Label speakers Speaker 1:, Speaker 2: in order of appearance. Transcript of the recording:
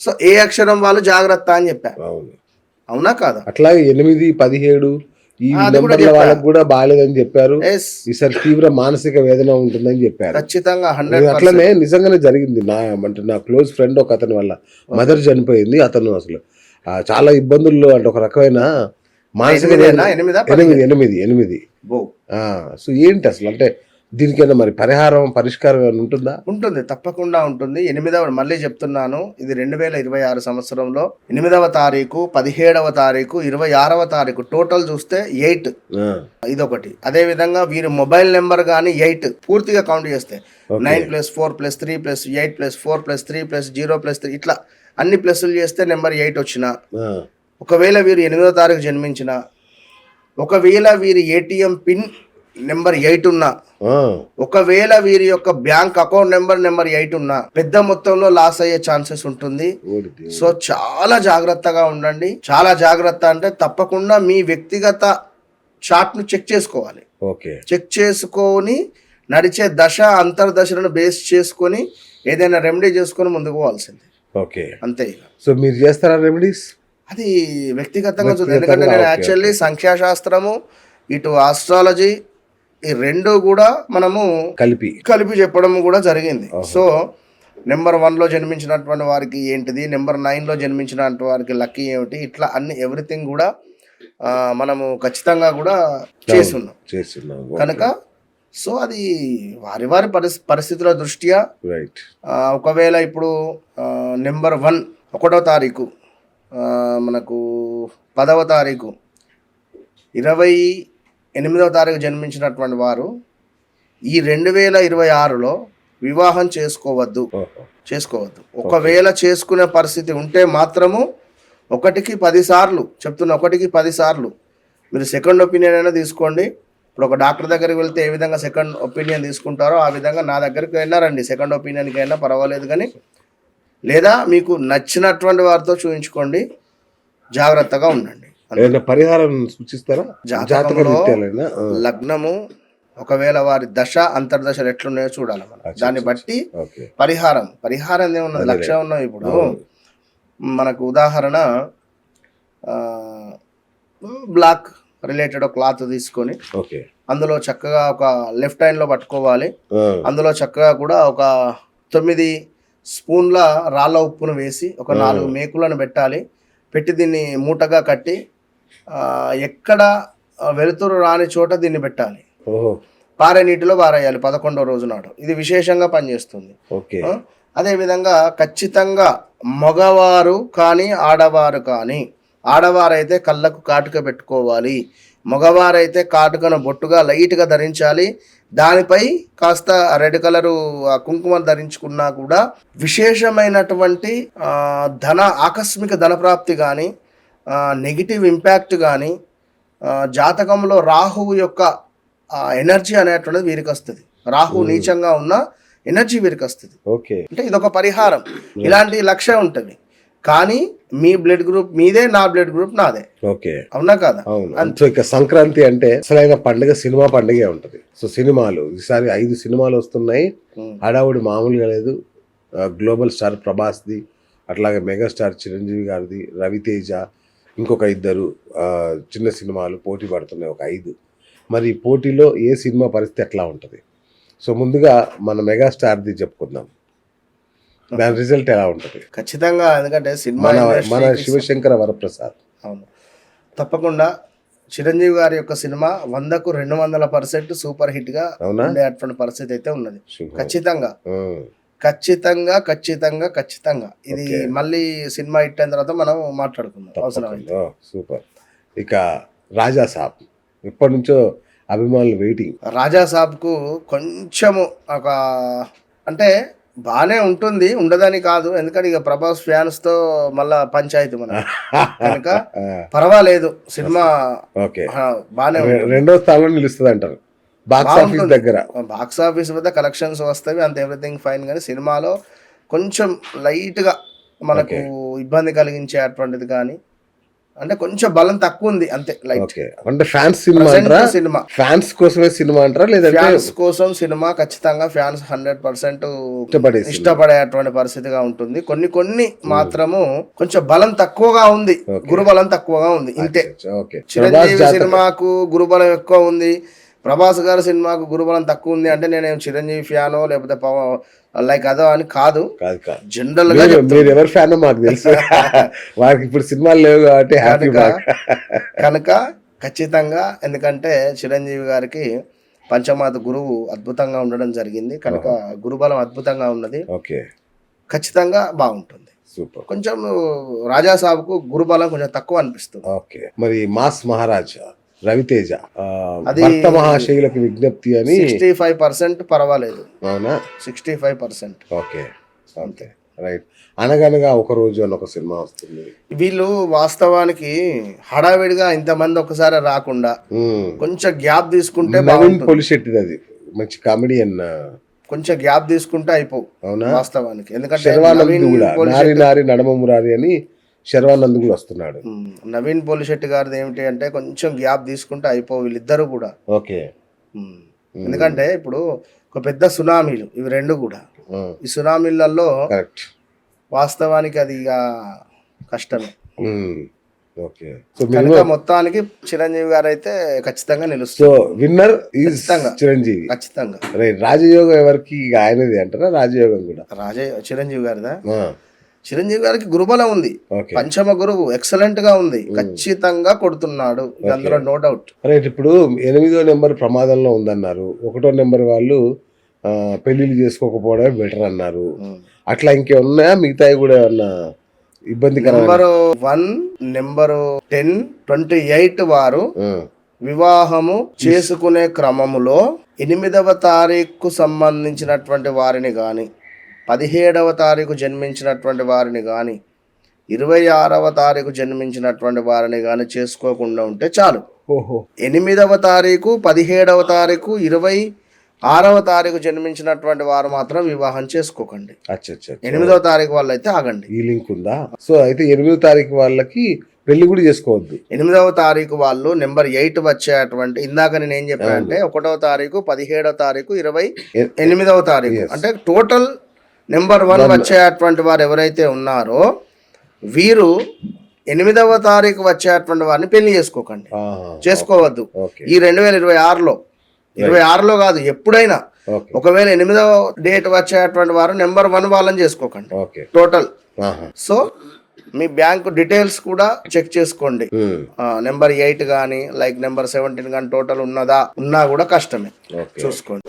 Speaker 1: So ఏ అక్షరం వాళ్ళు జాగ్రత్త అని చెప్పారు.
Speaker 2: అవును.
Speaker 1: అవునా కాదా?
Speaker 2: అట్లాగే 8, 17 ఈ
Speaker 1: అది కూడా
Speaker 2: నంబర్ల
Speaker 1: చెప్పా.
Speaker 2: వాళ్ళకి కూడా బాగాలేదని చెప్పారు.
Speaker 1: ఎస్,
Speaker 2: ఈసారి తీవ్ర మానసిక వేదన ఉంటుందని చెప్పారు.
Speaker 1: ఖచ్చితంగా
Speaker 2: ఇది
Speaker 1: 100%.
Speaker 2: అట్లనే నిజంగానే జరిగింది. నా క్లోజ్ ఫ్రెండ్ ఒక అతని వల్ల మదర్ చనిపోయింది. అతను అసలు చాలా ఇబ్బందుల్లో అంటే ఒక రకమైన మానసిక వేదన.
Speaker 1: 8
Speaker 2: 8
Speaker 1: బో
Speaker 2: సో ఏంటి అసలు అంటే దీనికైనా మరి పరిష్కారం ఏమైనా ఉంటుందా?
Speaker 1: ఉంటుంది, తప్పకుండా ఉంటుంది. మళ్ళీ చెప్తున్నాను, ఇది 2026 సంవత్సరంలో 8వ తారీఖు, 17వ తారీఖు, 26వ తారీఖు టోటల్ చూస్తే 8 ఇదొకటి. అదే విధంగా వీరి మొబైల్ నెంబర్ కానీ 8 పూర్తిగా కౌంట్ చేస్తే 9+4+3+8+4+3+0+3 ఇట్లా అన్ని ప్లస్లు చేస్తే నెంబర్ 8 వచ్చిన, ఒకవేళ వీరు 8వ తారీఖు జన్మించిన, ఒకవేళ వీరి ఏటీఎం పిన్ నెంబర్ 8 ఉన్నా, ఒకవేళ వీరి యొక్క బ్యాంక్ అకౌంట్ నెంబర్ 8 ఉన్నా పెద్ద మొత్తంలో లాస్ అయ్యే ఛాన్సెస్ ఉంటుంది. సో చాలా జాగ్రత్తగా ఉండండి. చాలా జాగ్రత్త అంటే తప్పకుండా మీ వ్యక్తిగత చార్ట్ ను చెక్ చేసుకోవాలి. చెక్ చేసుకొని నడిచే దశ అంతర్దశలను బేస్ చేసుకొని ఏదైనా రెమెడీ చేసుకొని ముందుకు పోవాల్సింది. అంతే.
Speaker 2: సో మీరు చేస్తారా రెమెడీస్?
Speaker 1: అది వ్యక్తిగతంగా చూద్దాం. ఎందుకంటే నేను యాక్చువల్లీ సంఖ్యాశాస్త్రము ఇటు ఆస్ట్రాలజీ ఈ రెండు కూడా మనము కలిపి చెప్పడం కూడా జరిగింది. సో నెంబర్ 1లో జన్మించినటువంటి వారికి ఏంటిది, నెంబర్ 9లో జన్మించినటువంటి వారికి లక్కీ ఏమిటి, ఇట్లా అన్ని ఎవ్రీథింగ్ కూడా మనము ఖచ్చితంగా కూడా చేస్తున్నాం కనుక సో అది వారి వారి పరిస్థితుల దృష్ట్యా ఒకవేళ ఇప్పుడు నెంబర్ 1 1వ తారీఖు మనకు 10వ తారీఖు 28వ తారీఖు జన్మించినటువంటి వారు ఈ 2026లో వివాహం చేసుకోవద్దు. ఒకవేళ చేసుకునే పరిస్థితి ఉంటే మాత్రము 1కి 10 సార్లు చెప్తున్నా, 1కి 10 సార్లు మీరు సెకండ్ ఒపీనియన్ అయినా తీసుకోండి. ఇప్పుడు ఒక డాక్టర్ దగ్గరికి వెళ్తే ఏ విధంగా సెకండ్ ఒపీనియన్ తీసుకుంటారో ఆ విధంగా నా దగ్గరికి అయినా రండి, సెకండ్ ఒపీనియన్కి అయినా పర్వాలేదు. కానీ లేదా మీకు నచ్చినటువంటి వారితో చూపించుకోండి, జాగ్రత్తగా ఉండండి.
Speaker 2: పరిహారం సూచిస్తారా?
Speaker 1: లగ్నము ఒకవేళ వారి దశ అంతర్దశలు ఎట్లున్నాయో చూడాలి మనం. దాన్ని బట్టి పరిహారం ఏమున్నది, లక్ష్యం ఉన్నది. ఇప్పుడు మనకు ఉదాహరణ బ్లాక్ రిలేటెడ్ క్లాత్ తీసుకొని అందులో చక్కగా ఒక లెఫ్ట్ హ్యాండ్ లో పట్టుకోవాలి. అందులో చక్కగా కూడా ఒక 9 స్పూన్ల రాళ్ళ ఉప్పును వేసి ఒక 4 మేకులను పెట్టాలి. పెట్టి దీన్ని మూటగా కట్టి ఎక్కడ వెలుతురు రాని చోట దీన్ని పెట్టాలి. పారే నీటిలో పారేయాలి 11వ రోజు నాడు. ఇది విశేషంగా పనిచేస్తుంది. అదేవిధంగా ఖచ్చితంగా మగవారు కానీ ఆడవారు కానీ, ఆడవారైతే కళ్ళకు కాటుక పెట్టుకోవాలి, మగవారైతే కాటుకను బొట్టుగా లైట్గా ధరించాలి. దానిపై కాస్త రెడ్ కలరు కుంకుమ ధరించుకున్నా కూడా విశేషమైనటువంటి ఆకస్మిక ధనప్రాప్తి కానీ, నెగిటివ్ ఇంపాక్ట్ కానీ, జాతకంలో రాహువు యొక్క ఎనర్జీ అనేటువంటిది వీరికి వస్తుంది. రాహు నీచంగా ఉన్న ఎనర్జీ వీరికి వస్తుంది. అంటే ఇదొక పరిహారం. ఇలాంటి లక్ష్యం ఉంటుంది. కానీ మీ బ్లడ్ గ్రూప్ మీదే, నా బ్లడ్ గ్రూప్ నాదే. అవునా కదా?
Speaker 2: ఇక సంక్రాంతి అంటే అసలైన పండుగ సినిమా పండుగే ఉంటది. సో సినిమాలు ఈసారి 5 సినిమాలు వస్తున్నాయి. హడావుడి మామూలుగా లేదు. గ్లోబల్ స్టార్ ప్రభాస్ది, అట్లాగే మెగాస్టార్ చిరంజీవి గారిది, రవితేజ, ఇంకొక 2 చిన్న సినిమాలు పోటీ పడుతున్నాయి, ఒక 5. మరి పోటీలో ఏ సినిమా పరిస్థితి ఎట్లా ఉంటుంది? సో ముందుగా మన మెగాస్టార్ది చెప్పుకుందాం. దాని రిజల్ట్ ఎలా ఉంటుంది?
Speaker 1: ఖచ్చితంగా, ఎందుకంటే సినిమా
Speaker 2: మన శివశంకర వరప్రసాద్.
Speaker 1: అవును, తప్పకుండా చిరంజీవి గారి యొక్క సినిమా 100కు 200% సూపర్ హిట్ గా ఉండేటువంటి పరిస్థితి అయితే ఉన్నది. ఖచ్చితంగా ఇది మళ్ళీ సినిమా హిట్ అయిన తర్వాత మనం మాట్లాడుకుందాం అవసరం.
Speaker 2: సూపర్. ఇక రాజా సాబ్ ఎప్పటి నుంచో అభిమానులు వెయిటింగ్.
Speaker 1: రాజా సాబ్కు కొంచెము ఒక అంటే బాగానే ఉంటుంది, ఉండదని కాదు. ఎందుకంటే ఇక ప్రభాస్ ఫ్యాన్స్ తో మళ్ళా పంచాయతీ మన కనుక పర్వాలేదు. సినిమా బాగానే
Speaker 2: రెండో స్థానంలో నిలుస్తుంది అంటారు. బాక్స్
Speaker 1: ఆఫీస్ వద్ద కలెక్షన్స్ వస్తాయి, అంత ఎవ్రీథింగ్ ఫైన్. కానీ సినిమాలో కొంచెం లైట్ గా మనకు ఇబ్బంది కలిగించేటువంటిది కానీ అంటే కొంచెం బలం తక్కువ ఉంది అంతే. లైక్
Speaker 2: ఓకే, అంటే ఫ్యాన్స్ సినిమా అంటారా?
Speaker 1: సినిమా
Speaker 2: ఫ్యాన్స్ కోసమే సినిమా అంటారా లేదంటే
Speaker 1: ఫ్యాన్స్ కోసం సినిమా ఖచ్చితంగా ఫ్యాన్స్ 100%
Speaker 2: ఇష్టపడే
Speaker 1: ఇష్టపడేటువంటి పరిస్థితిగా ఉంటుంది. కొన్ని మాత్రము కొంచెం బలం తక్కువగా ఉంది, గురుబలం తక్కువగా ఉంది ఇంతే.
Speaker 2: ఓకే,
Speaker 1: చిరంజీవి సినిమాకు గురుబలం ఎక్కువ ఉంది, ప్రభాస్ గారి సినిమాకు గురుబలం తక్కువ ఉంది అంటే నేనేం చిరంజీవి ఫ్యానో లేకపోతే లైక్ అదో అని కాదు. జనరల్ గా
Speaker 2: మీరు ఎవరి ఫ్యాన్ మాకు తెలుసు. వారికి ఇప్పుడు సినిమాలు లేవు కాబట్టి హ్యాపీ
Speaker 1: కనుక ఖచ్చితంగా, ఎందుకంటే చిరంజీవి గారికి పంచమాత గురువు అద్భుతంగా ఉండడం జరిగింది కనుక గురుబలం అద్భుతంగా ఉన్నది.
Speaker 2: ఓకే,
Speaker 1: ఖచ్చితంగా బాగుంటుంది.
Speaker 2: సూపర్.
Speaker 1: కొంచెం రాజా సాబ్కు గురుబలం కొంచెం తక్కువ అనిపిస్తుంది.
Speaker 2: ఓకే, మరి మాస్ మహారాజ్ రవితేజ భర్త మహాశైలకు విజ్ఞప్తి అని
Speaker 1: 65% పర్వాలేదు.
Speaker 2: అవునా?
Speaker 1: 65%.
Speaker 2: ఓకే, అంతే, రైట్. అనగనగా ఒక రోజు అని ఒక సినిమా వస్తుంది.
Speaker 1: వీళ్ళు వాస్తవానికి హడావిడిగా ఇంతమంది ఒకసారి రాకుండా కొంచెం గ్యాప్ తీసుకుంటే
Speaker 2: నవీన్ పొలిశెట్టిది, అది మంచి కామెడియన్,
Speaker 1: కొంచెం గ్యాప్ తీసుకుంటే అయిపో.
Speaker 2: అవునా?
Speaker 1: వాస్తవానికి ఎందుకంటే
Speaker 2: శర్వానంద్ కూడా నారి నారి నడమ మురారి అని శర్వానంద్ కూడా వస్తున్నాడు.
Speaker 1: నవీన్ పోలిశెట్టి గారిది ఏమిటి అంటే కొంచెం గ్యాప్ తీసుకుంటే అయిపో వీళ్ళిద్దరు కూడా.
Speaker 2: ఓకే,
Speaker 1: ఎందుకంటే ఇప్పుడు ఒక పెద్ద సునామీలు ఇవి రెండు కూడా. ఈ సునామీలలో వాస్తవానికి అది ఇక కష్టమే.
Speaker 2: ఓకే,
Speaker 1: కనుక మొత్తానికి చిరంజీవి గారు అయితే ఖచ్చితంగా నిలుస్తారు.
Speaker 2: సో విన్నర్ ఈజ్ చిరంజీవి
Speaker 1: ఖచ్చితంగా.
Speaker 2: రాజయోగం ఎవరికి ఆయనది అంటారా? రాజయోగం కూడా
Speaker 1: చిరంజీవి గారిదా? చిరంజీవి గారికి గురుబలం ఉంది, పంచమ గురువు ఎక్సలెంట్ గా ఉంది, ఖచ్చితంగా కొడుతున్నాడు, అందులో నో డౌట్.
Speaker 2: రైట్. ఇప్పుడు 8వ నెంబర్ ప్రమాదంలో ఉందన్నారు, 1వ నెంబర్ వాళ్ళు పెళ్లిళ్ళు చేసుకోకపోవడమే బెటర్ అన్నారు. అట్లా ఇంకేమున్నాయా మిగతాయి కూడా ఏమన్నా ఇబ్బందికర?
Speaker 1: నెంబరు 1, నెంబరు 10, 28 వారు వివాహము చేసుకునే క్రమములో 8వ తారీఖుకు సంబంధించినటువంటి వారిని గాని, 17వ తారీఖు జన్మించినటువంటి వారిని కానీ, 26వ తారీఖు జన్మించినటువంటి వారిని కానీ చేసుకోకుండా ఉంటే చాలు. 8వ తారీఖు, 17వ తారీఖు, 26వ తారీఖు జన్మించినటువంటి వారు మాత్రం వివాహం చేసుకోకండి. 8వ తారీఖు వాళ్ళు అయితే ఆగండి.
Speaker 2: ఈ లింక్ ఉందా? సో అయితే 8వ తారీఖు వాళ్ళకి పెళ్లి కూడా చేసుకోవద్దు.
Speaker 1: 8వ తారీఖు వాళ్ళు నెంబర్ 8 వచ్చేటువంటి, ఇందాక నేను ఏం చెప్పానంటే 1వ తారీఖు, 17వ తారీఖు, 28వ తారీఖు అంటే టోటల్ నెంబర్ 1 వచ్చేటువంటి వారు ఎవరైతే ఉన్నారో వీరు 8వ తారీఖు వచ్చేటువంటి వారిని పెళ్లి చేసుకోకండి, చేసుకోవద్దు. ఈ 2026లో కాదు, ఎప్పుడైనా ఒకవేళ 8వ డేట్ వచ్చేటువంటి వారు నెంబర్ 1 వాళ్ళని చేసుకోకండి టోటల్. సో మీ బ్యాంకు డీటెయిల్స్ కూడా చెక్ చేసుకోండి. నెంబర్ 8 కానీ లైక్ నెంబర్ 17 కానీ టోటల్ ఉన్నా కూడా కష్టమే, చూసుకోండి.